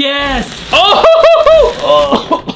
Yes! Oh! Oh!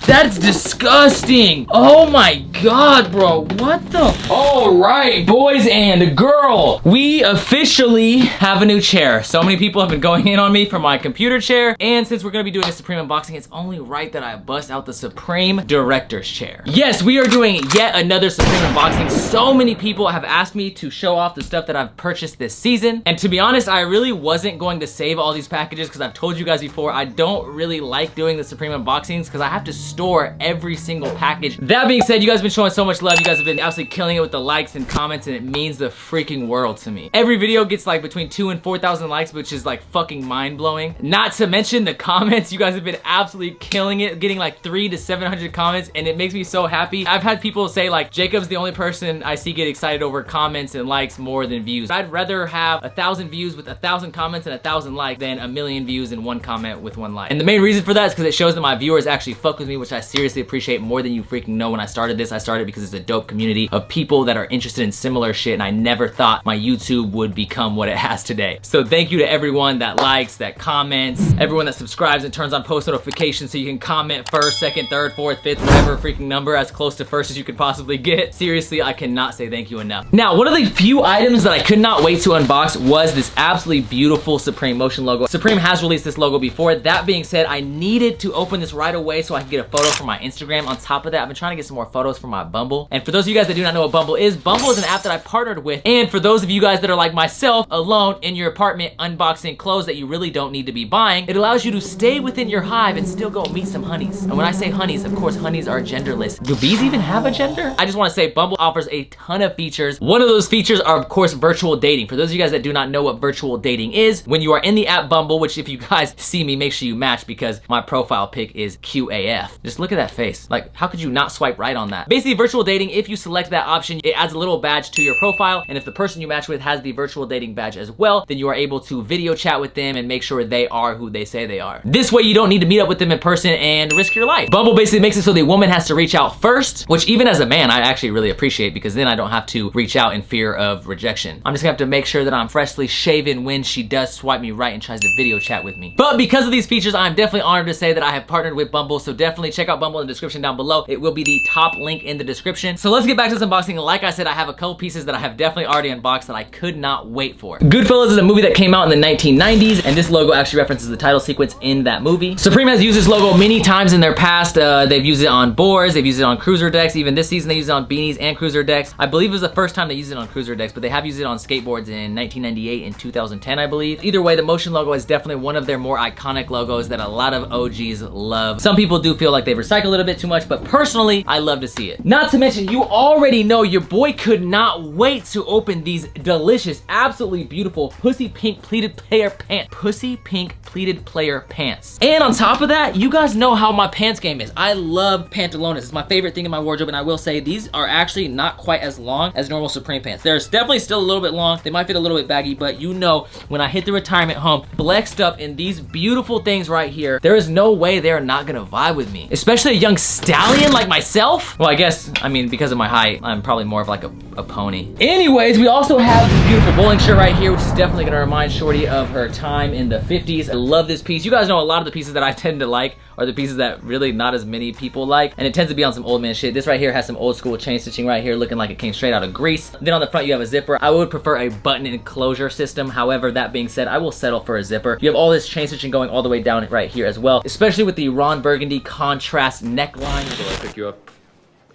That's disgusting. Oh my God, bro. What the? All right, boys and girl. We officially have a new chair. So many people have been going in on me for my computer chair. And since we're gonna be doing a Supreme unboxing, it's only right that I bust out the Supreme Director's Chair. Yes, we are doing yet another Supreme unboxing. So many people have asked me to show off the stuff that I've purchased this season. And to be honest, I really wasn't going to save all these packages because I've told you guys before, I don't really like doing the Supreme unboxings because I have to store every single package. That being said, you guys have been showing so much love. You guys have been absolutely killing it with the likes and comments, and it means the freaking world to me. Every video gets like between 2,000 and 4,000 likes, which is like fucking mind-blowing. Not to mention the comments. You guys have been absolutely killing it, getting like 300 to 700 comments, and it makes me so happy. I've had people say like, Jacob's the only person I see get excited over comments and likes more than views. I'd rather have 1,000 views with 1,000 comments and 1,000 likes than 1,000,000 views and 1 comment with 1 like. And the main reason for that is because it shows that my viewers actually fuck with me, which I seriously appreciate more than you freaking know. When I started this, I started because it's a dope community of people that are interested in similar shit, and I never thought my YouTube would become what it has today. So thank you to everyone that likes, that comments, everyone that subscribes and turns on post notifications so you can comment first, second, third, fourth, fifth, whatever freaking number, as close to first as you could possibly get. Seriously, I cannot say thank you enough. Now, one of the few items that I could not wait to unbox was this absolutely beautiful Supreme motion logo. Supreme has released this logo before. That being said, I needed to open this right away so I could get a photo for my Instagram. On top of that, I've been trying to get some more photos for my Bumble. And for those of you guys that do not know what Bumble is an app that I partnered with. And for those of you guys that are like myself, alone in your apartment unboxing clothes that you really don't need to be buying, it allows you to stay within your hive and still go meet some honeys. And when I say honeys, of course, honeys are genderless. Do bees even have a gender? I just want to say Bumble offers a ton of features. One of those features are, of course, virtual dating. For those of you guys that do not know what virtual dating is, when you are in the app Bumble, which if you guys see me, make sure you match because my profile pic is QAF. Just look at that face. Like, how could you not swipe right on that? Basically, virtual dating, if you select that option, it adds a little badge to your profile, and if the person you match with has the virtual dating badge as well, then you are able to video chat with them and make sure they are who they say they are. This way, you don't need to meet up with them in person and risk your life. Bumble basically makes it so the woman has to reach out first, which even as a man, I actually really appreciate because then I don't have to reach out in fear of rejection. I'm just gonna have to make sure that I'm freshly shaven when she does swipe me right and tries to video chat with me. But because of these features, I'm definitely honored to say that I have partnered with Bumble, so definitely check out Bumble in the description down below. It will be the top link in the description. So let's get back to this unboxing. Like I said, I have a couple pieces that I have definitely already unboxed that I could not wait for. Goodfellas is a movie that came out in the 1990s, and this logo actually references the title sequence in that movie. Supreme has used this logo many times in their past. They've used it on boards, they've used it on cruiser decks. Even this season, they used it on beanies and cruiser decks. I believe it was the first time they used it on cruiser decks, but they have used it on skateboards in 1998 and 2010, I believe. Either way, the motion logo is definitely one of their more iconic logos that a lot of OGs love. Some people do feel like they've recycled it a bit too much, but personally, I love to see it. Not to mention, you already know your boy could not wait to open these delicious, absolutely beautiful pussy pink pleated player pants. Pussy pink pleated player pants. And on top of that, you guys know how my pants game is. I love pantalones. It's my favorite thing in my wardrobe, and I will say these are actually not quite as long as normal Supreme pants. They're definitely still a little bit long. They might fit a little bit baggy, but you know, when I hit the retirement home, flexed up in these beautiful things right here, there is no way they're not gonna vibe with me. Especially a young stallion like myself. Well, I guess, I mean, because of my height, I'm probably more of like a pony. Anyways, we also have this beautiful bowling shirt right here, which is definitely gonna remind Shorty of her time in the 50s. I love this piece. You guys know a lot of the pieces that I tend to like are the pieces that really not as many people like, and it tends to be on some old man shit. This right here has some old school chain stitching right here, looking like it came straight out of Greece. Then on the front you have a zipper. I would prefer a button enclosure system. However, that being said, I will settle for a zipper. You have all this chain stitching going all the way down right here as well, especially with the Ron Burgundy contrast neckline. Will I pick you up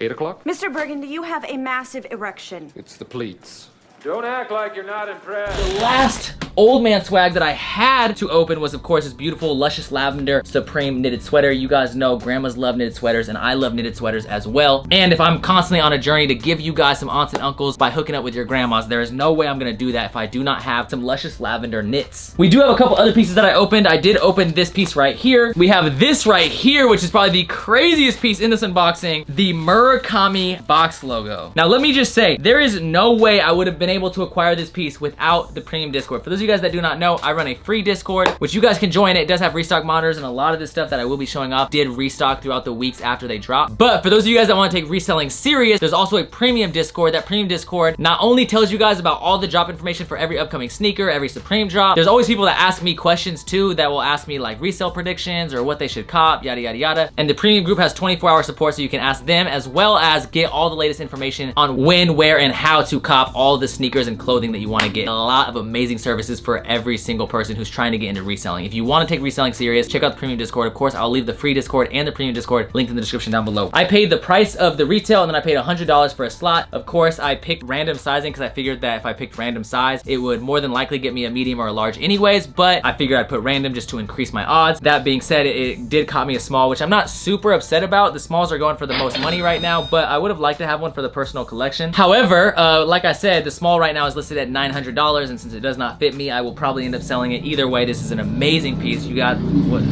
8 o'clock? Mr. Burgundy, you have a massive erection. It's the pleats. Don't act like you're not impressed. The last old man swag that I had to open was, of course, this beautiful luscious lavender Supreme knitted sweater. You guys know grandmas love knitted sweaters, and I love knitted sweaters as well. And if I'm constantly on a journey to give you guys some aunts and uncles by hooking up with your grandmas, there is no way I'm gonna do that if I do not have some luscious lavender knits. We do have a couple other pieces that I opened. I did open this piece right here. We have this right here, which is probably the craziest piece in this unboxing, the Murakami box logo. Now, let me just say, there is no way I would have been able to acquire this piece without the premium Discord. For those of you guys that do not know, I run a free Discord, which you guys can join. It does have restock monitors, and a lot of this stuff that I will be showing off did restock throughout the weeks after they drop. But for those of you guys that want to take reselling serious, there's also a premium Discord. That premium Discord not only tells you guys about all the drop information for every upcoming sneaker, every Supreme drop, there's always people that ask me questions too, that will ask me like resale predictions or what they should cop, yada yada yada. And the premium group has 24-hour support, so you can ask them, as well as get all the latest information on when, where, and how to cop all the sneakers and clothing that you want to get. A lot of amazing services for every single person who's trying to get into reselling. If you want to take reselling serious, check out the premium Discord. Of course, I'll leave the free Discord and the premium Discord linked in the description down below. I paid the price of the retail, and then I paid $100 for a slot. Of course, I picked random sizing because I figured that if I picked random size, it would more than likely get me a medium or a large anyways, but I figured I'd put random just to increase my odds. That being said, it did cop me a small, which I'm not super upset about. The smalls are going for the most money right now, but I would have liked to have one for the personal collection. However, like I said, the small right now is listed at $900, and since it does not fit me, I will probably end up selling it. Either way, this is an amazing piece. You got what?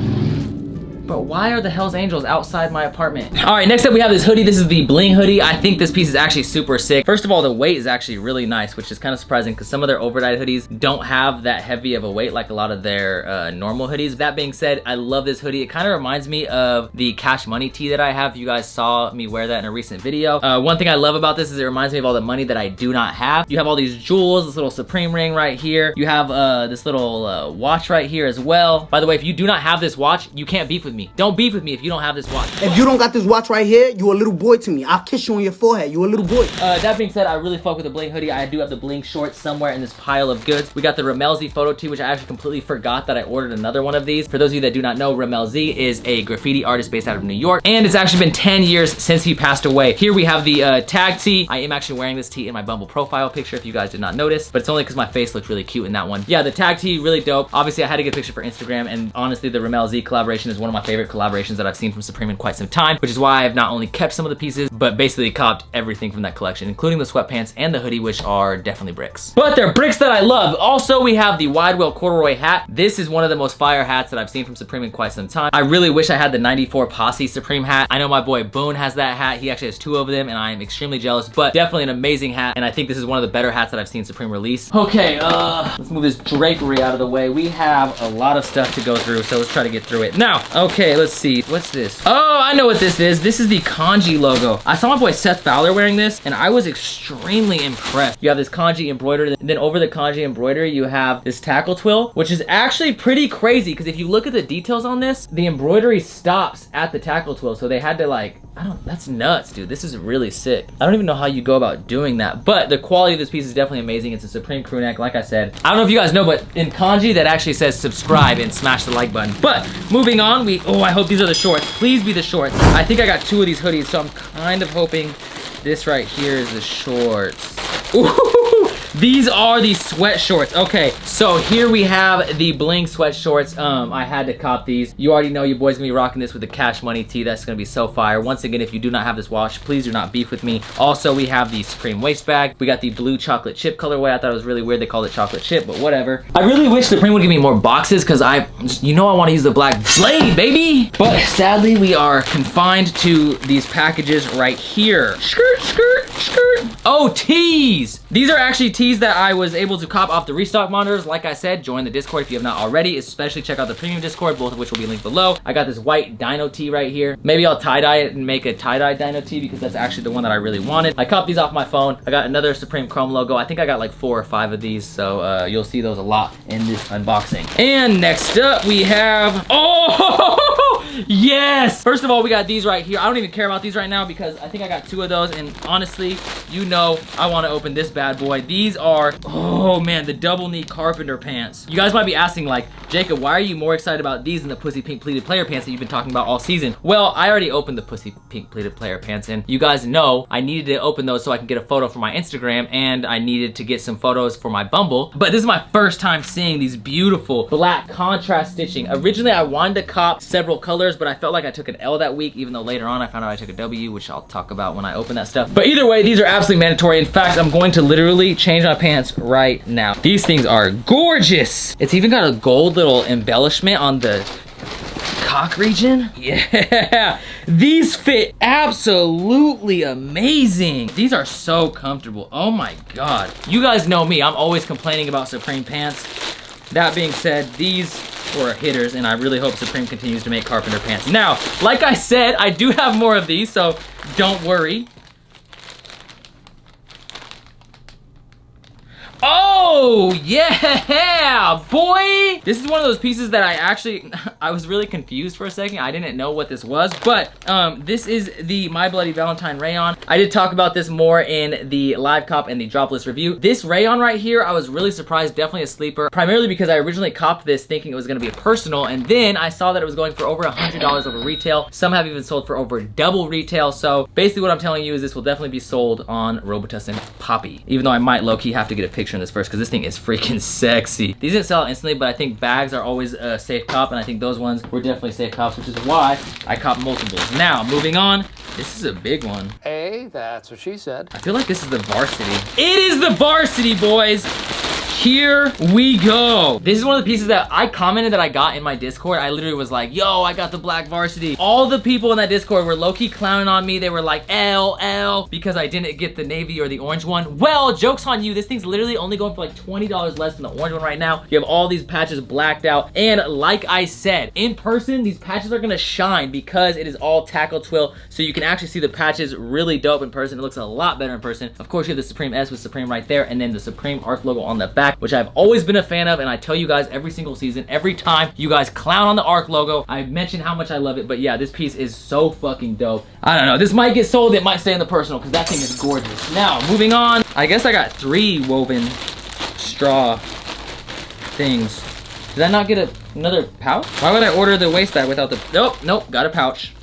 Bro, why are the Hells Angels outside my apartment? All right, next up we have this hoodie. This is the bling hoodie. I think this piece is actually super sick. First of all, the weight is actually really nice, which is kind of surprising because some of their overnight hoodies don't have that heavy of a weight like a lot of their normal hoodies. That being said, I love this hoodie. It kind of reminds me of the Cash Money tee that I have. You guys saw me wear that in a recent video. One thing I love about this is it reminds me of all the money that I do not have. You have all these jewels, this little Supreme ring right here. You have this little watch right here as well. By the way, if you do not have this watch, you can't beef with me. Don't beef with me if you don't have this watch. If you don't got this watch right here, you a little boy to me. I'll kiss you on your forehead. You a little boy. That being said, I really fuck with the bling hoodie. I do have the bling shorts somewhere in this pile of goods. We got the Ramelzy photo tee, which I actually completely forgot that I ordered another one of these. For those of you that do not know, Ramelzy is a graffiti artist based out of New York, and it's actually been 10 years since he passed away. Here we have the tag tee. I am actually wearing this tee in my Bumble profile picture if you guys did not notice, but it's only because my face looked really cute in that one. Yeah, the tag tee, really dope. Obviously, I had to get a picture for Instagram, and honestly, the Ramelzy collaboration is one of my favorite collaborations that I've seen from Supreme in quite some time, which is why I've not only kept some of the pieces, but basically copped everything from that collection, including the sweatpants and the hoodie, which are definitely bricks. But they're bricks that I love. Also, we have the wide wheel corduroy hat. This is one of the most fire hats that I've seen from Supreme in quite some time. I really wish I had the 94 Posse Supreme hat. I know my boy Boone has that hat. He actually has 2 of them, and I am extremely jealous, but definitely an amazing hat, and I think this is one of the better hats that I've seen Supreme release. Okay, let's move this drapery out of the way. We have a lot of stuff to go through, so let's try to get through it. Now, okay, let's see. What's this? Oh, I know what this is. This is the Kanji logo. I saw my boy Seth Fowler wearing this, and I was extremely impressed. You have this Kanji embroidered, and then over the Kanji embroidery, you have this tackle twill, which is actually pretty crazy, because if you look at the details on this, the embroidery stops at the tackle twill, so they had to like, that's nuts, dude. This is really sick. I don't even know how you go about doing that, but the quality of this piece is definitely amazing. It's a Supreme crew neck, like I said. I don't know if you guys know, but in Kanji, that actually says subscribe and smash the like button. But moving on, I hope these are the shorts. Please be the shorts. I think I got 2 of these hoodies, so I'm kind of hoping this right here is the shorts. Ooh, these are the sweat shorts. Okay, so here we have the bling sweat shorts. I had to cop these. You already know your boy's gonna be rocking this with the Cash Money tee. That's gonna be so fire. Once again, if you do not have this watch, please do not beef with me. Also, we have the Supreme waist bag. We got the blue chocolate chip colorway. I thought it was really weird they called it chocolate chip, but whatever. I really wish Supreme would give me more boxes, because I want to use the black blade, baby. But sadly, we are confined to these packages right here. Skirt, skirt, skirt. Oh, tees. These are actually tees that I was able to cop off the restock monitors. Like I said, join the Discord if you have not already, especially check out the premium Discord, both of which will be linked below. I got this white dino tee right here. Maybe I'll tie-dye it and make a tie-dye dino tee, because that's actually the one that I really wanted. I copped these off my phone. I got another Supreme Chrome logo. I think I got like 4 or 5 of these, so you'll see those a lot in this unboxing. And next up we have, oh, yes! First of all, we got these right here. I don't even care about these right now because I think I got 2 of those, and honestly, you know I want to open this bad boy. These are, oh man, the double knee Carpenter Pants. You guys might be asking like, Jacob, why are you more excited about these than the pussy pink pleated player pants that you've been talking about all season? Well, I already opened the pussy pink pleated player pants, and you guys know I needed to open those so I can get a photo for my Instagram, and I needed to get some photos for my Bumble. But this is my first time seeing these beautiful black contrast stitching. Originally, I wanted to cop several colors, but I felt like I took an L that week, even though later on I found out I took a W, which I'll talk about when I open that stuff. But either way, these are absolutely mandatory. In fact, I'm going to literally change my pants right now. These things are gorgeous. It's even got a gold little embellishment on the cock region. Yeah, these fit absolutely amazing. These are so comfortable. Oh my God. You guys know me, I'm always complaining about Supreme pants. That being said, these were hitters, and I really hope Supreme continues to make Carpenter Pants. Now, like I said, I do have more of these, so don't worry. Oh, yeah, boy! This is one of those pieces that I was really confused for a second. I didn't know what this was, but this is the My Bloody Valentine Rayon. I did talk about this more in the live cop and the dropless review. This Rayon right here, I was really surprised, definitely a sleeper, primarily because I originally copped this thinking it was gonna be a personal, and then I saw that it was going for over $100 over retail. Some have even sold for over double retail, so basically what I'm telling you is this will definitely be sold on Robitussin Poppy, even though I might low-key have to get a picture in this first because this thing is freaking sexy. These didn't sell instantly, but I think bags are always a safe cop, and I think those ones were definitely safe cops, which is why I copped multiples. Now, moving on, this is a big one. Hey, that's what she said. I feel like this is the varsity. It is the varsity, boys! Here we go. This is one of the pieces that I commented that I got in my Discord. I literally was like, yo, I got the black varsity. All the people in that Discord were low-key clowning on me. They were like, LL, because I didn't get the navy or the orange one. Well, joke's on you. This thing's literally only going for like $20 less than the orange one right now. You have all these patches blacked out. And like I said, in person, these patches are gonna shine because it is all tackle twill. So you can actually see the patches really dope in person. It looks a lot better in person. Of course, you have the Supreme S with Supreme right there, and then the Supreme Arc logo on the back, which I've always been a fan of, and I tell you guys every single season, every time you guys clown on the Arc logo, I mention how much I love it, but yeah, this piece is so fucking dope. I don't know, this might get sold, it might stay in the personal, because that thing is gorgeous. Now, moving on, I guess I got 3 woven straw things. Did I not get another pouch? Why would I order the waist bag without the, nope, got a pouch.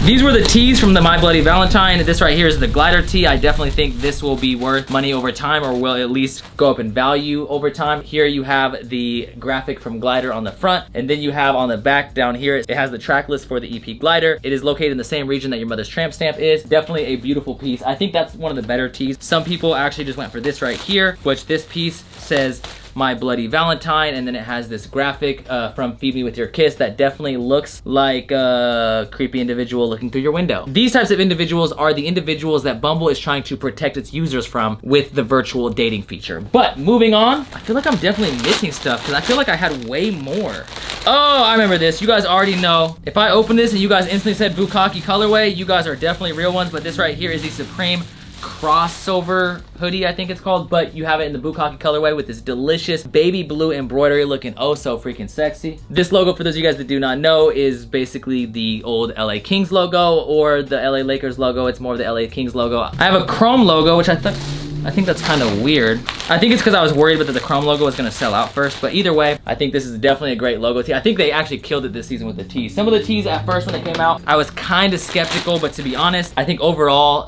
These were the tees from the My Bloody Valentine. This right here is the glider tee. I definitely think this will be worth money over time, or will at least go up in value over time. Here you have the graphic from Glider on the front, and then you have on the back down here, it has the track list for the EP Glider. It is located in the same region that your mother's tramp stamp is. Definitely a beautiful piece. I think that's one of the better tees. Some people actually just went for this right here, which this piece says My Bloody Valentine, and then it has this graphic from Feed Me With Your Kiss that definitely looks like a creepy individual looking through your window. These types of individuals are the individuals that Bumble is trying to protect its users from with the virtual dating feature. But moving on, I feel like I'm definitely missing stuff because I feel like I had way more. Oh, I remember this. You guys already know. If I open this and you guys instantly said Bukkake colorway, you guys are definitely real ones, but this right here is the Supreme crossover hoodie, I think it's called, but you have it in the Bukkake colorway with this delicious baby blue embroidery looking oh so freaking sexy. This logo, for those of you guys that do not know, is basically the old LA Kings logo or the LA Lakers logo. It's more of the LA Kings logo. I have a chrome logo, which I think that's kind of weird. I think it's because I was worried that the chrome logo was gonna sell out first, but either way, I think this is definitely a great logo tee. I think they actually killed it this season with the tees. Some of the tees at first when they came out, I was kind of skeptical, but to be honest, I think overall,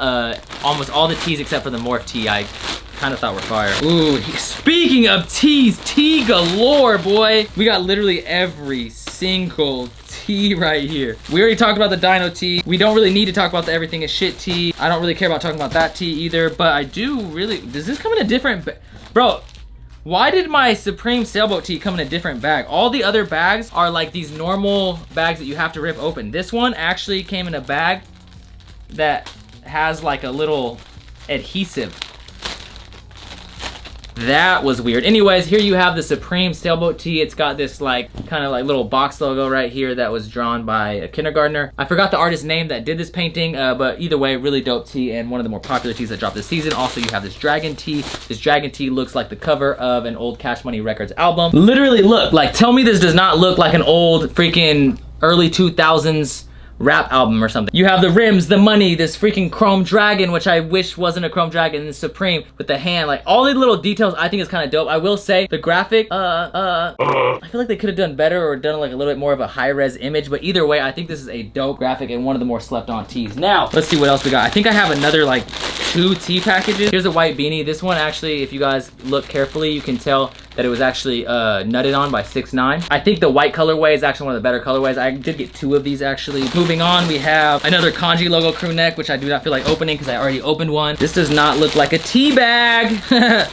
almost all the tees except for the morph tee, I kind of thought were fire. Ooh, speaking of tees, tee galore, boy. We got literally every single tee right here. We already talked about the Dino tee. We don't really need to talk about the Everything is Shit tee. I don't really care about talking about that tee either, but I do really, does this come in a different, bro, why did my Supreme Sailboat Tee come in a different bag? All the other bags are like these normal bags that you have to rip open. This one actually came in a bag that has like a little adhesive. That was weird. Anyways, here you have the Supreme Sailboat Tee. It's got this like kind of like little box logo right here that was drawn by a kindergartner. I forgot the artist's name that did this painting, but either way, really dope tee and one of the more popular tees that dropped this season. Also, you have this dragon tee. This dragon tee looks like the cover of an old Cash Money Records album. Literally, look, like, tell me this does not look like an old freaking early 2000s rap album or something. You have the rims, the money, this freaking chrome dragon, which I wish wasn't a chrome dragon, and the Supreme with the hand. Like, all the little details I think is kind of dope. I will say the graphic, I feel like they could have done better or done like a little bit more of a high-res image, but either way, I think this is a dope graphic and one of the more slept-on tees. Now, let's see what else we got. I think I have another like 2 tee packages. Here's a white beanie. This one actually, if you guys look carefully, you can tell that it was actually nutted on by 6ix9ine. I think the white colorway is actually one of the better colorways. I did get 2 of these actually. Moving on, we have another Kanji Logo crew neck, which I do not feel like opening because I already opened one. This does not look like a tea bag.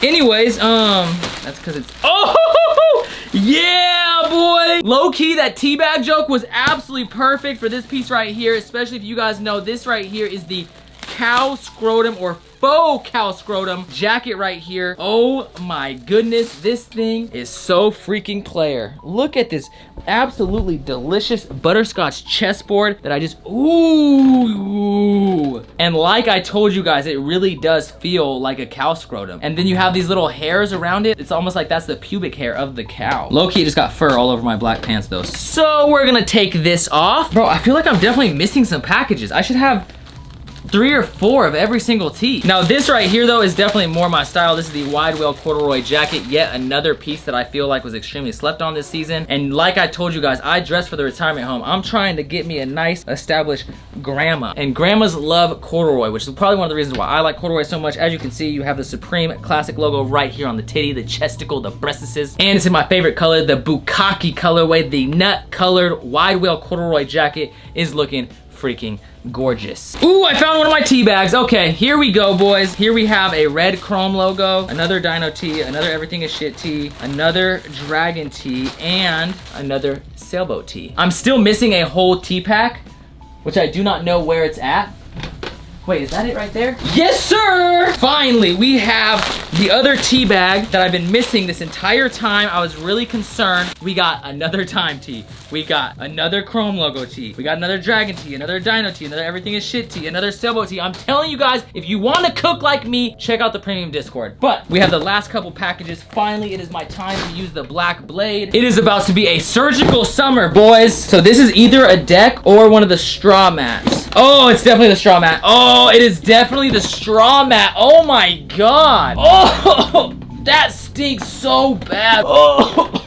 Anyways, that's because it's, oh, yeah, boy. Low key, that tea bag joke was absolutely perfect for this piece right here, especially if you guys know this right here is the cow scrotum or faux cow scrotum jacket right here. Oh my goodness, this thing is so freaking player. Look at this absolutely delicious butterscotch chessboard that I just, ooh. And like I told you guys, it really does feel like a cow scrotum. And then you have these little hairs around it. It's almost like that's the pubic hair of the cow. Low-key, it just got fur all over my black pants though. So we're gonna take this off. Bro, I feel like I'm definitely missing some packages. I should have 3 or 4 of every single tee. Now this right here though is definitely more my style. This is the wide wheel corduroy jacket, yet another piece that I feel like was extremely slept on this season. And like I told you guys, I dress for the retirement home. I'm trying to get me a nice established grandma. And grandmas love corduroy, which is probably one of the reasons why I like corduroy so much. As you can see, you have the Supreme classic logo right here on the titty, the chesticle, the breastises. And it's in my favorite color, the bukkake colorway. The nut colored wide wheel corduroy jacket is looking freaking gorgeous. Ooh, I found one of my tea bags. Okay, here we go, boys. Here we have a red chrome logo, another dino tee, another everything is shit tee, another dragon tee, and another sailboat tee. I'm still missing a whole tea pack, which I do not know where it's at. Wait, is that it right there? Yes, sir! Finally, we have the other tea bag that I've been missing this entire time. I was really concerned. We got another time tee. We got another chrome logo tee. We got another dragon tee, another dino tee, another everything is shit tee, another sailboat tee. I'm telling you guys, if you want to cook like me, check out the premium Discord. But we have the last couple packages. Finally, it is my time to use the black blade. It is about to be a surgical summer, boys. So this is either a deck or one of the straw mats. Oh, it's definitely the straw mat. Oh, it is definitely the straw mat. Oh my God. Oh, that stinks so bad. Oh,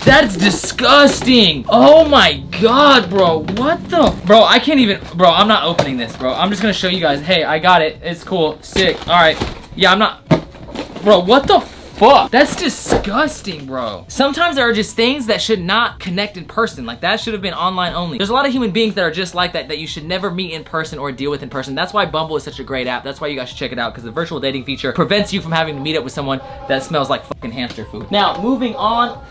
that's disgusting. Oh my God, bro. What the? Bro, I can't even, bro, I'm not opening this, bro. I'm just gonna show you guys. Hey, I got it. It's cool. Sick. All right. Yeah, I'm not, bro, what the fuck? That's disgusting, bro. Sometimes there are just things that should not connect in person. Like that should have been online only. There's a lot of human beings that are just like that you should never meet in person or deal with in person. That's why Bumble is such a great app. That's why you guys should check it out, because the virtual dating feature prevents you from having to meet up with someone that smells like fucking hamster food. Now, moving on.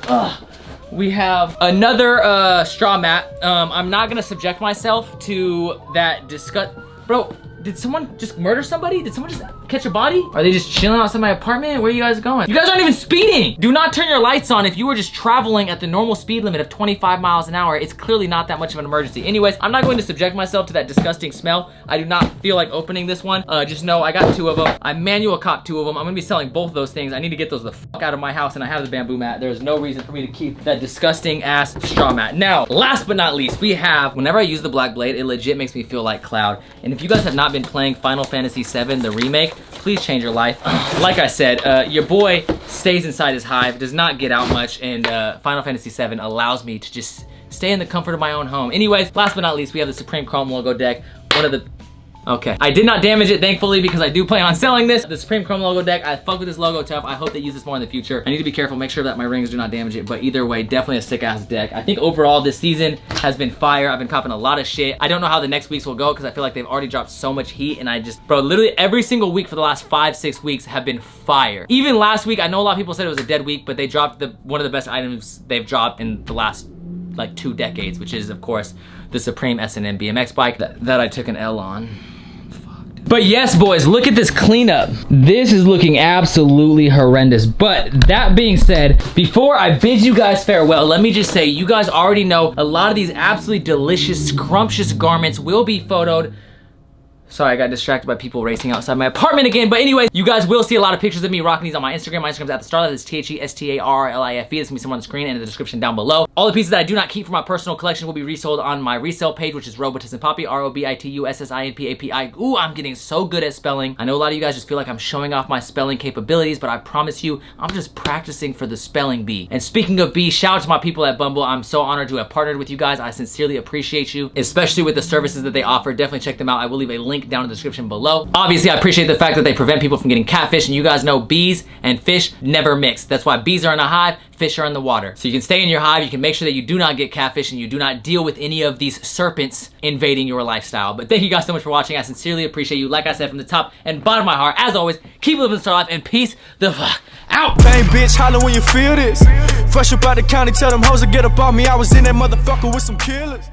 We have another straw mat. I'm not gonna subject myself to that disgust. Bro, did someone just murder somebody? Did someone just catch a body? Are they just chilling outside my apartment? Where are you guys going? You guys aren't even speeding. Do not turn your lights on if you were just traveling at the normal speed limit of 25 miles an hour. It's clearly not that much of an emergency. Anyways, I'm not going to subject myself to that disgusting smell. I do not feel like opening this one. Just know I got 2 of them. I manual copped 2 of them. I'm gonna be selling both of those things. I need to get those the fuck out of my house, and I have the bamboo mat. There's no reason for me to keep that disgusting ass straw mat. Now, last but not least, we have, whenever I use the black blade, it legit makes me feel like Cloud. And if you guys have not been playing Final Fantasy VII, the remake, please change your life. Like I said, your boy stays inside his hive, does not get out much, and Final Fantasy VII allows me to just stay in the comfort of my own home. Anyways, last but not least, we have the Supreme Chrome Logo deck. One of the... Okay, I did not damage it, thankfully, because I do plan on selling this. The Supreme Chrome Logo deck, I fuck with this logo tough. I hope they use this more in the future. I need to be careful, make sure that my rings do not damage it, but either way, definitely a sick-ass deck. I think overall, this season has been fire. I've been copping a lot of shit. I don't know how the next weeks will go, because I feel like they've already dropped so much heat, and I just, bro, literally every single week for the last 5-6 weeks have been fire. Even last week, I know a lot of people said it was a dead week, but they dropped one of the best items they've dropped in the last, like, 2 decades, which is, of course, the Supreme S&M BMX bike that I took an L on. But yes, boys, look at this cleanup. This is looking absolutely horrendous. But that being said, before I bid you guys farewell, let me just say, you guys already know a lot of these absolutely delicious, scrumptious garments will be photoed. Sorry, I got distracted by people racing outside my apartment again. But anyways, you guys will see a lot of pictures of me rocking these on my Instagram. My Instagram's at the star. That is THESTARLIFE. There's gonna be someone on the screen and in the description down below. All the pieces that I do not keep for my personal collection will be resold on my resale page, which is Robotus and Poppy, ROBITUSSINPAPI. Ooh, I'm getting so good at spelling. I know a lot of you guys just feel like I'm showing off my spelling capabilities, but I promise you, I'm just practicing for the spelling bee. And speaking of bee, shout out to my people at Bumble. I'm so honored to have partnered with you guys. I sincerely appreciate you, especially with the services that they offer. Definitely check them out. I will leave a link down in the description below. Obviously, I appreciate the fact that they prevent people from getting catfish, and you guys know bees and fish never mix. That's why bees are in a hive, fish are in the water. So you can stay in your hive, you can make sure that you do not get catfish, and you do not deal with any of these serpents invading your lifestyle. But thank you guys so much for watching. I sincerely appreciate you. Like I said, from the top and bottom of my heart, as always, keep living the star life, and peace the fuck out. Bang, bitch, holler when you feel this. Fresh up out the county, tell them hoes to get up on me. I was in that motherfucker with some killers.